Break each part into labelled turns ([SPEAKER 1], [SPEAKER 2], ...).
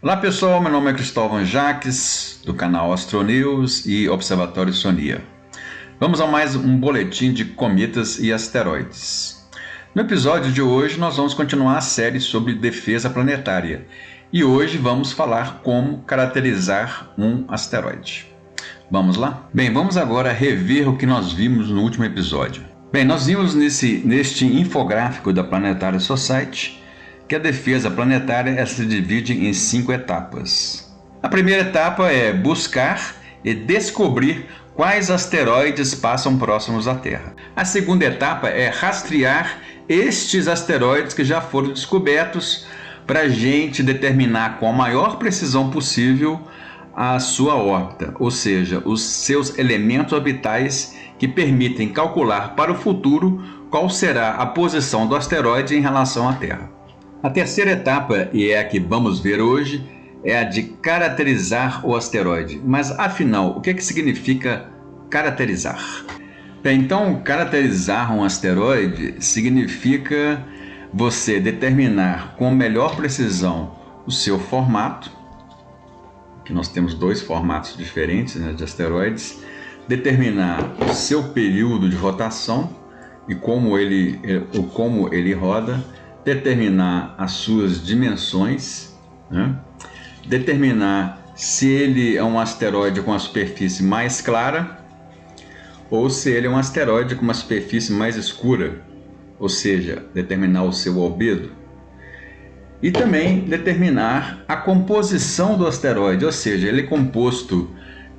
[SPEAKER 1] Olá pessoal, meu nome é Cristóvão Jaques, do canal Astronews e Observatório Sonia. Vamos a mais um boletim de cometas e asteroides. No episódio de hoje nós vamos continuar a série sobre defesa planetária e hoje vamos falar como caracterizar um asteroide. Vamos lá? Bem, vamos agora rever o que nós vimos no último episódio. Bem, nós vimos neste infográfico da Planetary Society que a defesa planetária se divide em 5 etapas. A primeira etapa é buscar e descobrir quais asteroides passam próximos à Terra. A segunda etapa é rastrear estes asteroides que já foram descobertos para a gente determinar com a maior precisão possível a sua órbita, ou seja, os seus elementos orbitais que permitem calcular para o futuro qual será a posição do asteroide em relação à Terra. A terceira etapa, e é a que vamos ver hoje, é a de caracterizar o asteroide. Mas afinal, o que significa caracterizar? Bem, então, caracterizar um asteroide significa você determinar com melhor precisão o seu formato, que nós temos 2 formatos diferentes, né, de asteroides, determinar o seu período de rotação e como ele roda, determinar as suas dimensões, né? Determinar se ele é um asteroide com a superfície mais clara ou se ele é um asteroide com uma superfície mais escura, ou seja, determinar o seu albedo. E também determinar a composição do asteroide, ou seja, ele é composto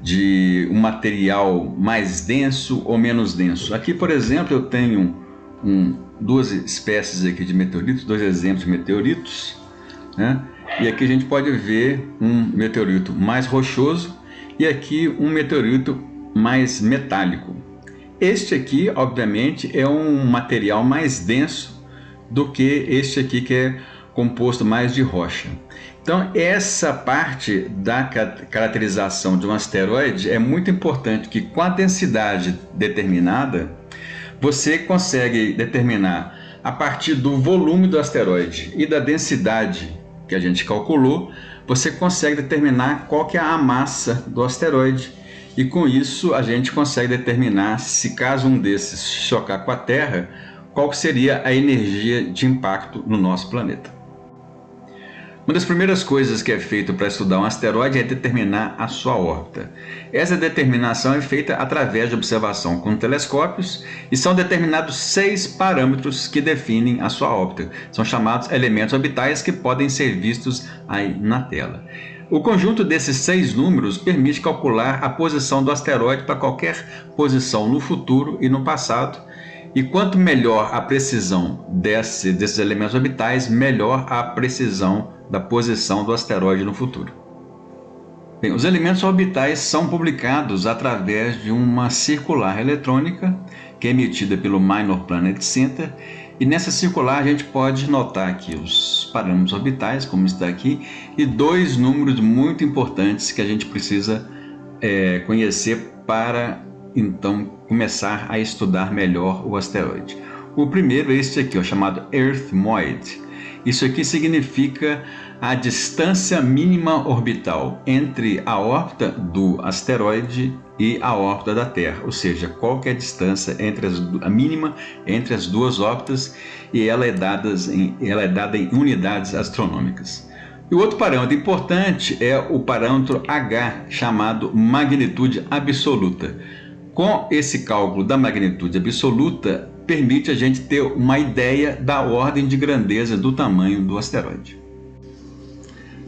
[SPEAKER 1] de um material mais denso ou menos denso. Aqui, por exemplo, eu tenho duas espécies aqui de meteoritos, 2 exemplos de meteoritos, né? E aqui a gente pode ver um meteorito mais rochoso e aqui um meteorito mais metálico. Este aqui, obviamente, é um material mais denso do que este aqui, que é composto mais de rocha. Então, essa parte da caracterização de um asteroide é muito importante, que com a densidade determinada, você consegue determinar a partir do volume do asteroide e da densidade que a gente calculou, você consegue determinar qual que é a massa do asteroide. E com isso a gente consegue determinar, se caso um desses chocar com a Terra, qual que seria a energia de impacto no nosso planeta. Uma das primeiras coisas que é feito para estudar um asteroide é determinar a sua órbita. Essa determinação é feita através de observação com telescópios e são determinados 6 parâmetros que definem a sua órbita. São chamados elementos orbitais que podem ser vistos aí na tela. O conjunto desses 6 números permite calcular a posição do asteroide para qualquer posição no futuro e no passado. E quanto melhor a precisão desses elementos orbitais, melhor a precisão da posição do asteroide no futuro. Bem, os elementos orbitais são publicados através de uma circular eletrônica que é emitida pelo Minor Planet Center, e nessa circular a gente pode notar aqui os parâmetros orbitais, como está aqui, e 2 números muito importantes que a gente precisa conhecer para então começar a estudar melhor o asteroide. O primeiro é este aqui, chamado Earthmoid. Isso aqui significa a distância mínima orbital entre a órbita do asteroide e a órbita da Terra, ou seja, qual que é a distância a mínima entre as 2 órbitas, e ela é dada em unidades astronômicas. E o outro parâmetro importante é o parâmetro H, chamado magnitude absoluta. Com esse cálculo da magnitude absoluta, permite a gente ter uma ideia da ordem de grandeza do tamanho do asteroide.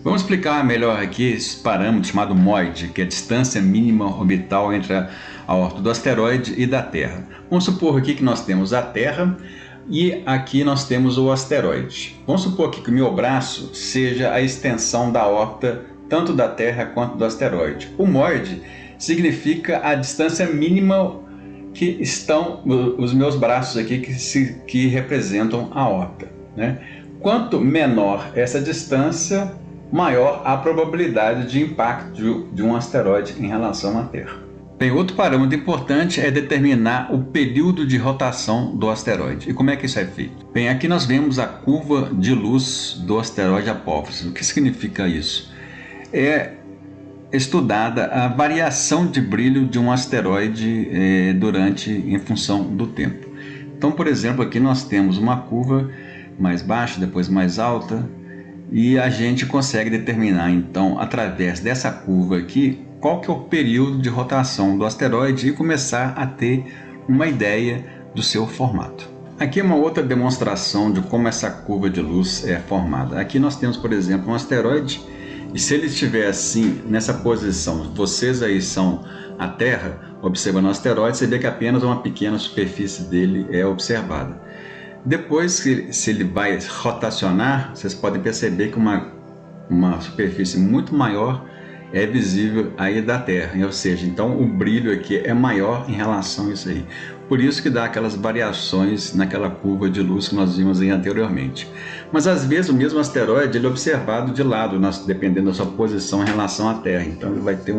[SPEAKER 1] Vamos explicar melhor aqui esse parâmetro chamado MOID, que é a distância mínima orbital entre a órbita do asteroide e da Terra. Vamos supor aqui que nós temos a Terra e aqui nós temos o asteroide. Vamos supor aqui que o meu braço seja a extensão da órbita tanto da Terra quanto do asteroide. O MOID significa a distância mínima que estão os meus braços aqui que representam a órbita, né? Quanto menor essa distância, maior a probabilidade de impacto de um asteroide em relação à Terra. Bem, outro parâmetro importante é determinar o período de rotação do asteroide. E como é que isso é feito? Bem, aqui nós vemos a curva de luz do asteroide Apófis. O que significa isso? é estudada a variação de brilho de um asteroide em função do tempo. Então, por exemplo, aqui nós temos uma curva mais baixa, depois mais alta, e a gente consegue determinar, então, através dessa curva aqui, qual que é o período de rotação do asteroide e começar a ter uma ideia do seu formato. Aqui é uma outra demonstração de como essa curva de luz é formada. Aqui nós temos, por exemplo, um asteroide, e se ele estiver assim, nessa posição, vocês aí são a Terra, observando o asteroide, você vê que apenas uma pequena superfície dele é observada. Depois, se ele vai rotacionar, vocês podem perceber que uma superfície muito maior é visível aí da Terra, ou seja, então o brilho aqui é maior em relação a isso aí. Por isso que dá aquelas variações naquela curva de luz que nós vimos aí anteriormente. Mas às vezes o mesmo asteroide ele é observado de lado, dependendo da sua posição em relação à Terra. Então ele vai ter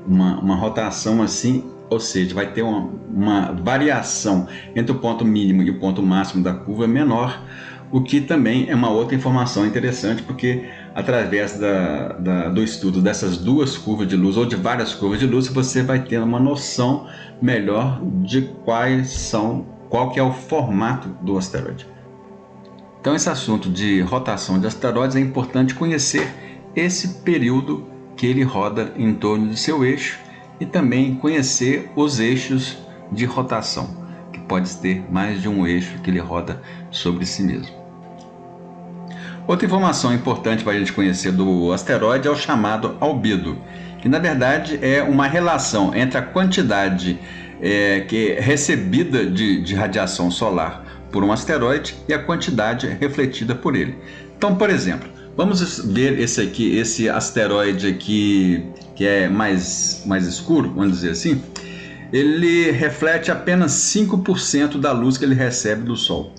[SPEAKER 1] uma rotação assim, ou seja, vai ter uma variação entre o ponto mínimo e o ponto máximo da curva menor, o que também é uma outra informação interessante, porque através do estudo dessas duas curvas de luz, ou de várias curvas de luz, você vai ter uma noção melhor de qual que é o formato do asteroide. Então, esse assunto de rotação de asteroides é importante conhecer esse período que ele roda em torno do seu eixo e também conhecer os eixos de rotação, que pode ter mais de um eixo que ele roda sobre si mesmo. Outra informação importante para a gente conhecer do asteroide é o chamado albedo, que na verdade é uma relação entre a quantidade que é recebida de radiação solar por um asteroide e a quantidade refletida por ele. Então, por exemplo, vamos ver esse asteroide aqui que é mais escuro, vamos dizer assim. Ele reflete apenas 5% da luz que ele recebe do Sol.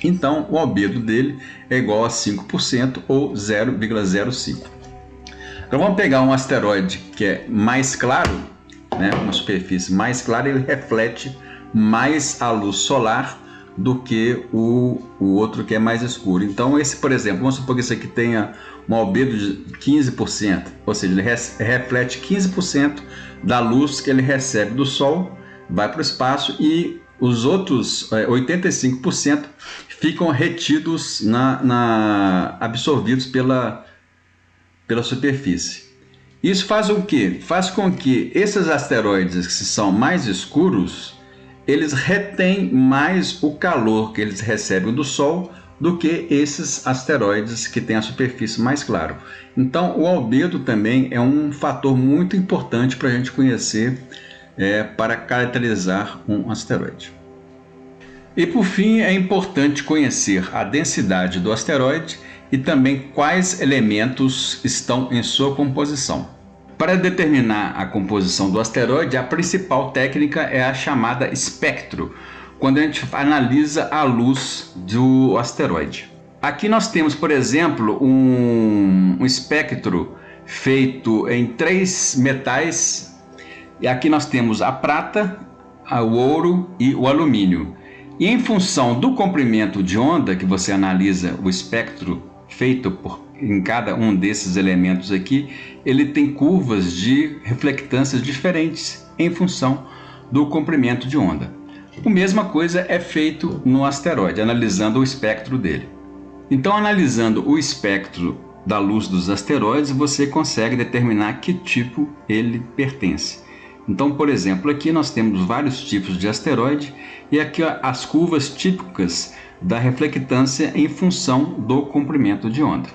[SPEAKER 1] Então, o albedo dele é igual a 5% ou 0,05. Então, vamos pegar um asteroide que é mais claro, né, uma superfície mais clara, ele reflete mais a luz solar do que o outro que é mais escuro. Então, esse, por exemplo, vamos supor que esse aqui tenha um albedo de 15%, ou seja, ele reflete 15% da luz que ele recebe do Sol, vai para o espaço, e os outros 85% ficam retidos, absorvidos pela superfície. Isso faz o quê? Faz com que esses asteroides que são mais escuros, eles retêm mais o calor que eles recebem do Sol do que esses asteroides que têm a superfície mais clara. Então, o albedo também é um fator muito importante para a gente conhecer para caracterizar um asteroide. E por fim, é importante conhecer a densidade do asteroide e também quais elementos estão em sua composição. Para determinar a composição do asteroide, a principal técnica é a chamada espectro, quando a gente analisa a luz do asteroide. Aqui nós temos, por exemplo, um espectro feito em 3 metais, e aqui nós temos a prata, o ouro e o alumínio. E em função do comprimento de onda que você analisa o espectro feito em cada um desses elementos aqui, ele tem curvas de reflectâncias diferentes em função do comprimento de onda. A mesma coisa é feito no asteroide, analisando o espectro dele. Então, analisando o espectro da luz dos asteroides, você consegue determinar que tipo ele pertence. Então, por exemplo, aqui nós temos vários tipos de asteroide e aqui as curvas típicas da reflectância em função do comprimento de onda.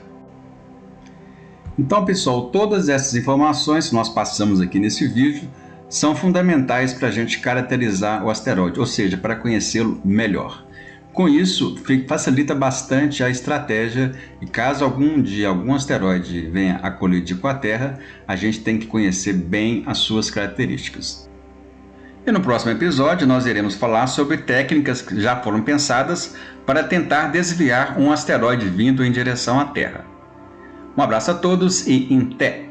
[SPEAKER 1] Então, pessoal, todas essas informações que nós passamos aqui nesse vídeo são fundamentais para a gente caracterizar o asteroide, ou seja, para conhecê-lo melhor. Com isso, facilita bastante a estratégia, e caso algum dia algum asteroide venha a colidir com a Terra, a gente tem que conhecer bem as suas características. E no próximo episódio nós iremos falar sobre técnicas que já foram pensadas para tentar desviar um asteroide vindo em direção à Terra. Um abraço a todos e até!